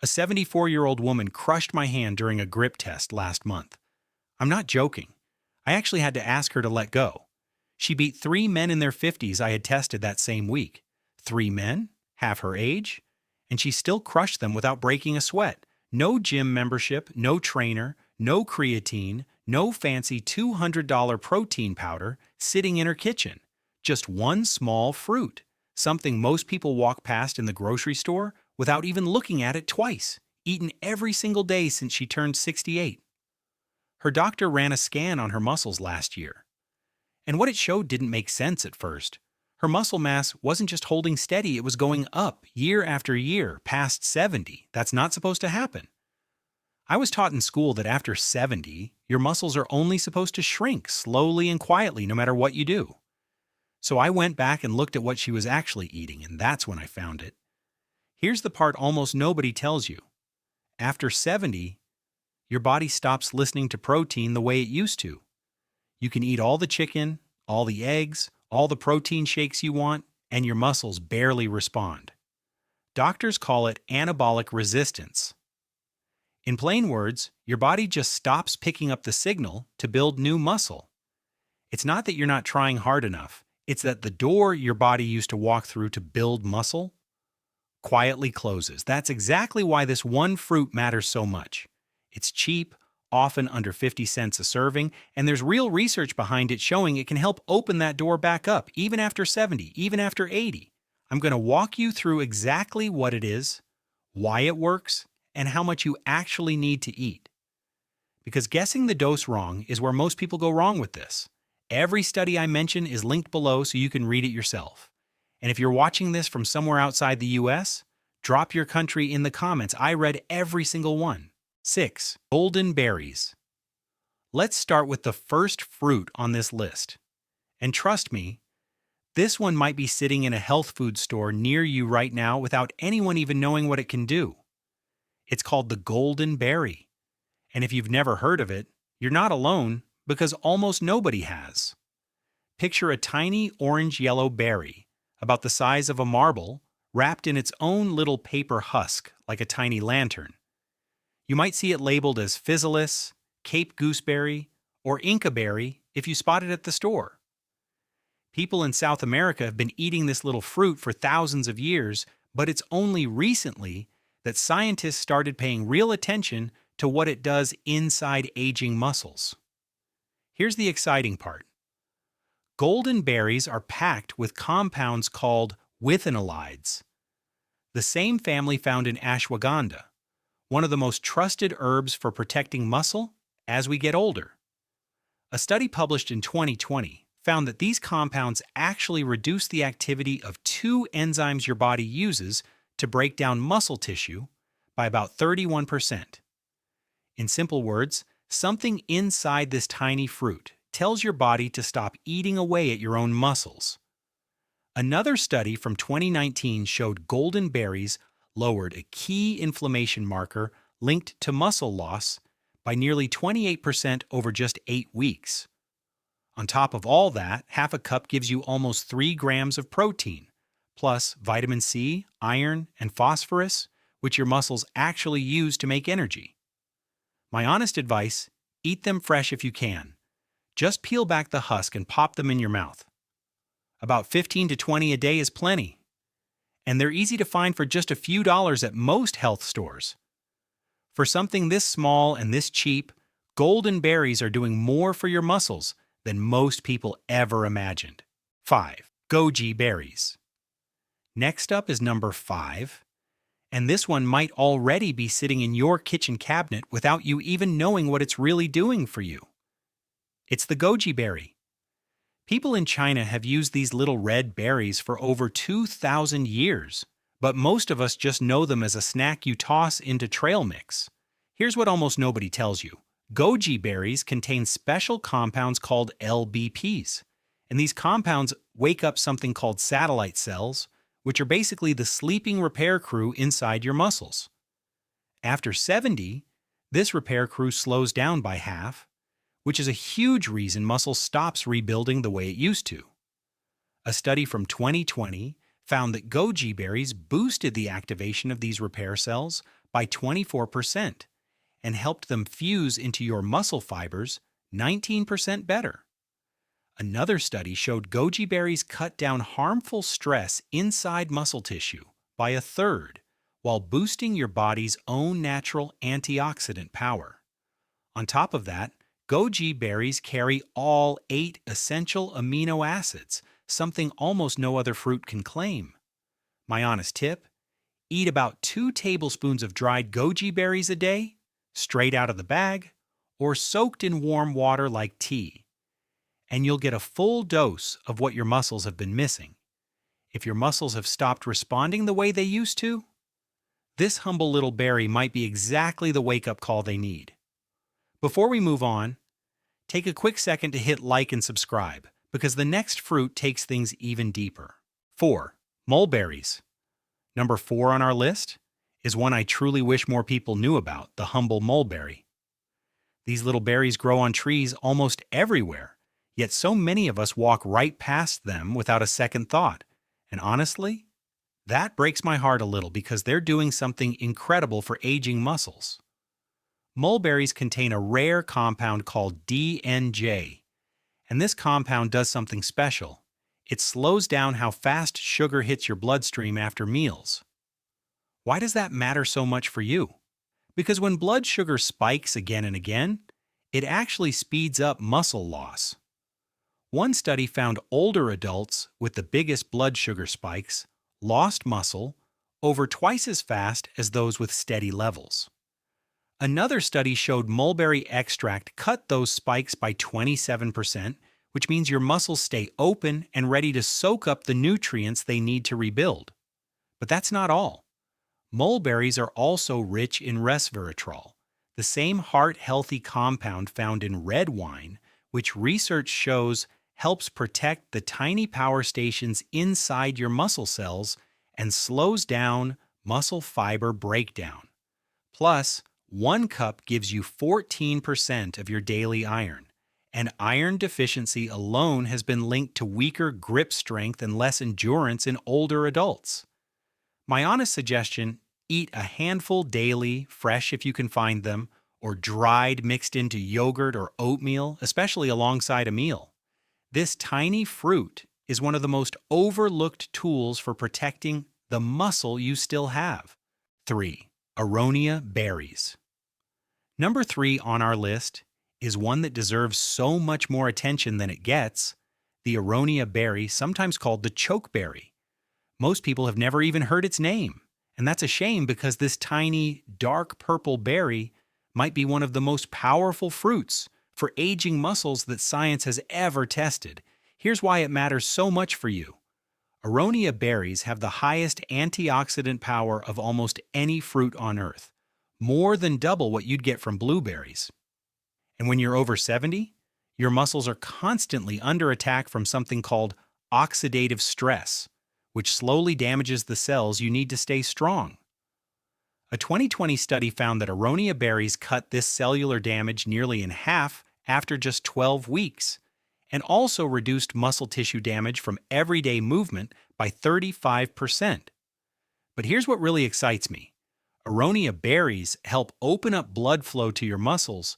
A 74-year-old woman crushed my hand during a grip test last month. I'm not joking. I actually had to ask her to let go. She beat 3 men in their 50s I had tested that same week. 3 men, half her age, and she still crushed them without breaking a sweat. No gym membership, no trainer, no creatine, no fancy $200 protein powder sitting in her kitchen. Just one small fruit, something most people walk past in the grocery store without even looking at it twice, eaten every single day since she turned 68. Her doctor ran a scan on her muscles last year, and what it showed didn't make sense at first. Her muscle mass wasn't just holding steady, it was going up year after year, past 70. That's not supposed to happen. I was taught in school that after 70, your muscles are only supposed to shrink slowly and quietly no matter what you do. So I went back and looked at what she was actually eating, and that's when I found it. Here's the part almost nobody tells you. After 70, your body stops listening to protein the way it used to. You can eat all the chicken, all the eggs, all the protein shakes you want, and your muscles barely respond. Doctors call it anabolic resistance. In plain words, your body just stops picking up the signal to build new muscle. It's not that you're not trying hard enough, it's that the door your body used to walk through to build muscle quietly closes. That's exactly why this one fruit matters so much. It's cheap, often under 50 cents a serving, and there's real research behind it showing it can help open that door back up, even after 70, even after 80. I'm going to walk you through exactly what it is, why it works, and how much you actually need to eat. Because guessing the dose wrong is where most people go wrong with this. Every study I mention is linked below so you can read it yourself. And if you're watching this from somewhere outside the US, drop your country in the comments. I read every single one. 6. Golden berries. Let's start with the first fruit on this list. And trust me, this one might be sitting in a health food store near you right now without anyone even knowing what it can do. It's called the golden berry. And if you've never heard of it, you're not alone because almost nobody has. Picture a tiny orange-yellow berry, about the size of a marble, wrapped in its own little paper husk like a tiny lantern. You might see it labeled as physalis, Cape gooseberry, or Inca berry if you spot it at the store. People in South America have been eating this little fruit for thousands of years, but it's only recently that scientists started paying real attention to what it does inside aging muscles. Here's the exciting part. Golden berries are packed with compounds called withanolides, the same family found in ashwagandha, one of the most trusted herbs for protecting muscle as we get older. A study published in 2020 found that these compounds actually reduce the activity of 2 enzymes your body uses to break down muscle tissue by about 31%. In simple words, something inside this tiny fruit tells your body to stop eating away at your own muscles. Another study from 2019 showed golden berries lowered a key inflammation marker linked to muscle loss by nearly 28% over just 8 weeks. On top of all that, half a cup gives you almost 3 grams of protein, plus vitamin C, iron, and phosphorus, which your muscles actually use to make energy. My honest advice, eat them fresh if you can. Just peel back the husk and pop them in your mouth. About 15 to 20 a day is plenty. And they're easy to find for just a few dollars at most health stores. For something this small and this cheap, golden berries are doing more for your muscles than most people ever imagined. 5. Goji berries. Next up is number 5. And this one might already be sitting in your kitchen cabinet without you even knowing what it's really doing for you. It's the goji berry. People in China have used these little red berries for over 2,000 years, but most of us just know them as a snack you toss into trail mix. Here's what almost nobody tells you. Goji berries contain special compounds called LBPs, and these compounds wake up something called satellite cells, which are basically the sleeping repair crew inside your muscles. After 70, this repair crew slows down by half, which is a huge reason muscle stops rebuilding the way it used to. A study from 2020 found that goji berries boosted the activation of these repair cells, by 24% and helped them fuse into your muscle fibers 19% better. Another study showed goji berries cut down harmful stress inside muscle tissue by a third while boosting your body's own natural antioxidant power. On top of that, goji berries carry all 8 essential amino acids, something almost no other fruit can claim. My honest tip: eat about 2 tablespoons of dried goji berries a day, straight out of the bag, or soaked in warm water like tea, and you'll get a full dose of what your muscles have been missing. If your muscles have stopped responding the way they used to, this humble little berry might be exactly the wake-up call they need. Before we move on, take a quick second to hit like and subscribe, because the next fruit takes things even deeper. 4. Mulberries. Number 4 on our list is one I truly wish more people knew about, the humble mulberry. These little berries grow on trees almost everywhere, yet so many of us walk right past them without a second thought. And honestly, that breaks my heart a little because they're doing something incredible for aging muscles. Mulberries contain a rare compound called DNJ, and this compound does something special. It slows down how fast sugar hits your bloodstream after meals. Why does that matter so much for you? Because when blood sugar spikes again and again, it actually speeds up muscle loss. One study found older adults with the biggest blood sugar spikes lost muscle over twice as fast as those with steady levels. Another study showed mulberry extract cut those spikes by 27%, which means your muscles stay open and ready to soak up the nutrients they need to rebuild. But that's not all. Mulberries are also rich in resveratrol, the same heart-healthy compound found in red wine, which research shows helps protect the tiny power stations inside your muscle cells and slows down muscle fiber breakdown. Plus, 1 cup gives you 14% of your daily iron, and iron deficiency alone has been linked to weaker grip strength and less endurance in older adults. My honest suggestion: eat a handful daily, fresh if you can find them, or dried mixed into yogurt or oatmeal, especially alongside a meal. This tiny fruit is one of the most overlooked tools for protecting the muscle you still have. 3. Aronia berries. Number 3 on our list is one that deserves so much more attention than it gets: the Aronia berry, sometimes called the chokeberry. Most people have never even heard its name, and that's a shame because this tiny, dark purple berry might be one of the most powerful fruits for aging muscles that science has ever tested. Here's why it matters so much for you. Aronia berries have the highest antioxidant power of almost any fruit on earth, more than double what you'd get from blueberries. And when you're over 70, your muscles are constantly under attack from something called oxidative stress, which slowly damages the cells you need to stay strong. A 2020 study found that Aronia berries cut this cellular damage nearly in half after just 12 weeks, and also reduced muscle tissue damage from everyday movement by 35%. But here's what really excites me. Aronia berries help open up blood flow to your muscles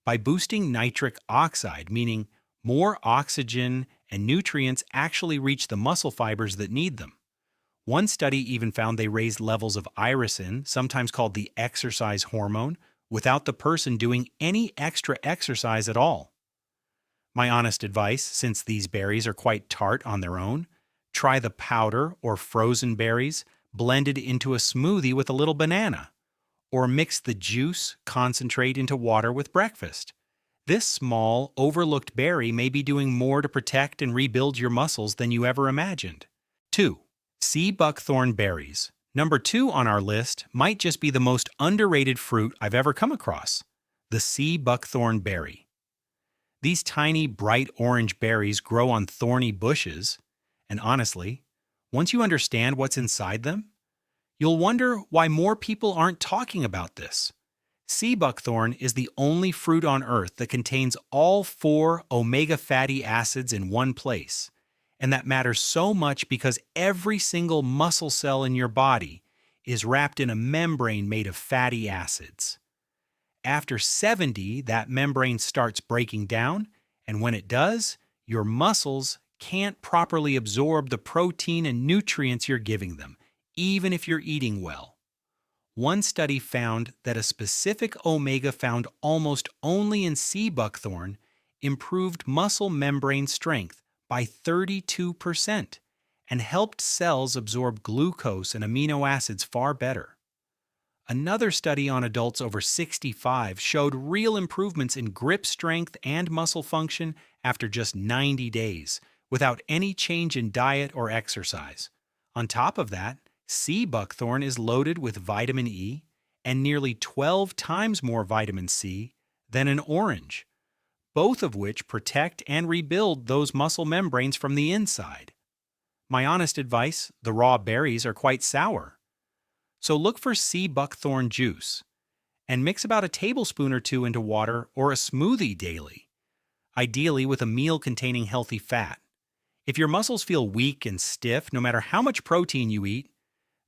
by boosting nitric oxide, meaning more oxygen and nutrients actually reach the muscle fibers that need them. One study even found they raised levels of irisin, sometimes called the exercise hormone, without the person doing any extra exercise at all. My honest advice, since these berries are quite tart on their own, try the powder or frozen berries blended into a smoothie with a little banana, or mix the juice concentrate into water with breakfast. This small, overlooked berry may be doing more to protect and rebuild your muscles than you ever imagined. 2. Sea buckthorn berries. Number 2 on our list might just be the most underrated fruit I've ever come across: the sea buckthorn berry. These tiny, bright orange berries grow on thorny bushes, and honestly, once you understand what's inside them, you'll wonder why more people aren't talking about this. Sea buckthorn is the only fruit on earth that contains all 4 omega fatty acids in one place. And that matters so much because every single muscle cell in your body is wrapped in a membrane made of fatty acids. After 70, that membrane starts breaking down, and when it does, your muscles can't properly absorb the protein and nutrients you're giving them, even if you're eating well. One study found that a specific omega found almost only in sea buckthorn improved muscle membrane strength by 32% and helped cells absorb glucose and amino acids far better. Another study on adults over 65 showed real improvements in grip strength and muscle function after just 90 days, without any change in diet or exercise. On top of that, sea buckthorn is loaded with vitamin E and nearly 12 times more vitamin C than an orange, both of which protect and rebuild those muscle membranes from the inside. My honest advice, the raw berries are quite sour. So look for sea buckthorn juice and mix about a tablespoon or two into water or a smoothie daily, ideally with a meal containing healthy fat. If your muscles feel weak and stiff no matter how much protein you eat,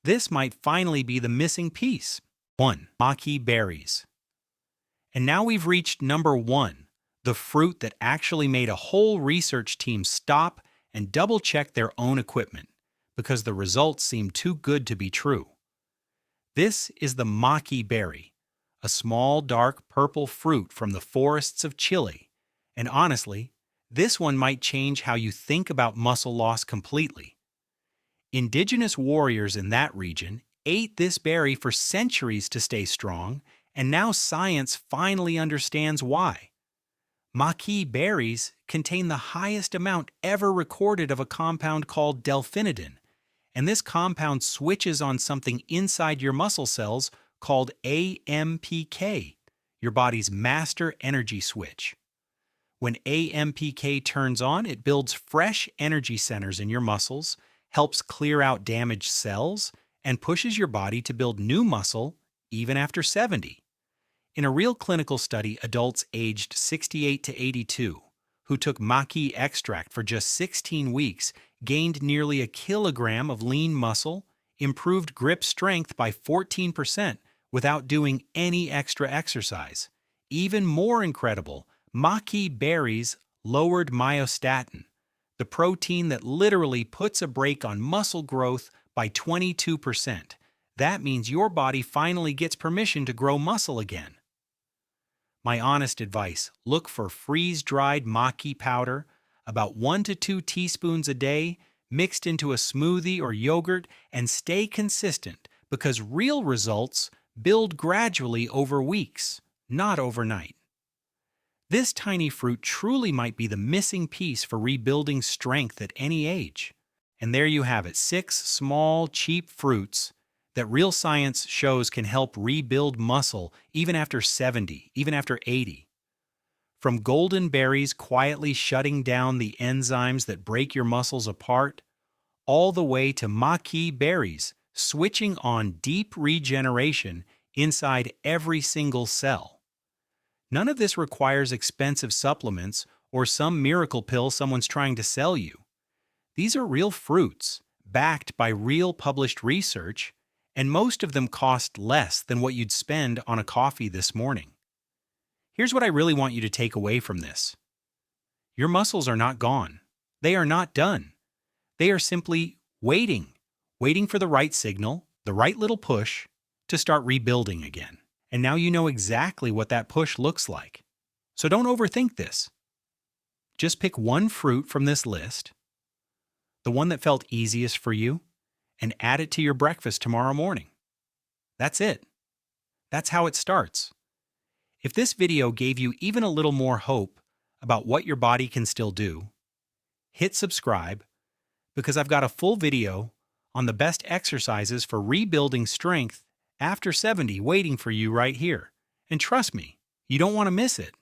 this might finally be the missing piece. 1. Maqui berries. And now we've reached number 1, the fruit that actually made a whole research team stop and double-check their own equipment because the results seemed too good to be true. This is the Maqui berry, a small, dark purple fruit from the forests of Chile. And honestly, this one might change how you think about muscle loss completely. Indigenous warriors in that region ate this berry for centuries to stay strong, and now science finally understands why. Maqui berries contain the highest amount ever recorded of a compound called delphinidin, and this compound switches on something inside your muscle cells called AMPK, your body's master energy switch. When AMPK turns on, it builds fresh energy centers in your muscles, helps clear out damaged cells, and pushes your body to build new muscle even after 70. In a real clinical study, adults aged 68 to 82 who took Maqui extract for just 16 weeks gained nearly a kilogram of lean muscle, improved grip strength by 14% without doing any extra exercise. Even more incredible, Maqui berries lowered myostatin, the protein that literally puts a brake on muscle growth, by 22%. That means your body finally gets permission to grow muscle again. My honest advice, look for freeze-dried Maqui powder, about 1 to 2 teaspoons a day, mixed into a smoothie or yogurt, and stay consistent because real results build gradually over weeks, not overnight. This tiny fruit truly might be the missing piece for rebuilding strength at any age. And there you have it, 6 small, cheap fruits that real science shows can help rebuild muscle even after 70, even after 80. From golden berries quietly shutting down the enzymes that break your muscles apart, all the way to Maqui berries switching on deep regeneration inside every single cell. None of this requires expensive supplements or some miracle pill someone's trying to sell you. These are real fruits, backed by real published research, and most of them cost less than what you'd spend on a coffee this morning. Here's what I really want you to take away from this. Your muscles are not gone. They are not done. They are simply waiting for the right signal, the right little push, to start rebuilding again. And now you know exactly what that push looks like. So don't overthink this. Just pick one fruit from this list, the one that felt easiest for you, and add it to your breakfast tomorrow morning. That's it. That's how it starts. If this video gave you even a little more hope about what your body can still do, hit subscribe because I've got a full video on the best exercises for rebuilding strength after 70 waiting for you right here. And trust me, you don't want to miss it.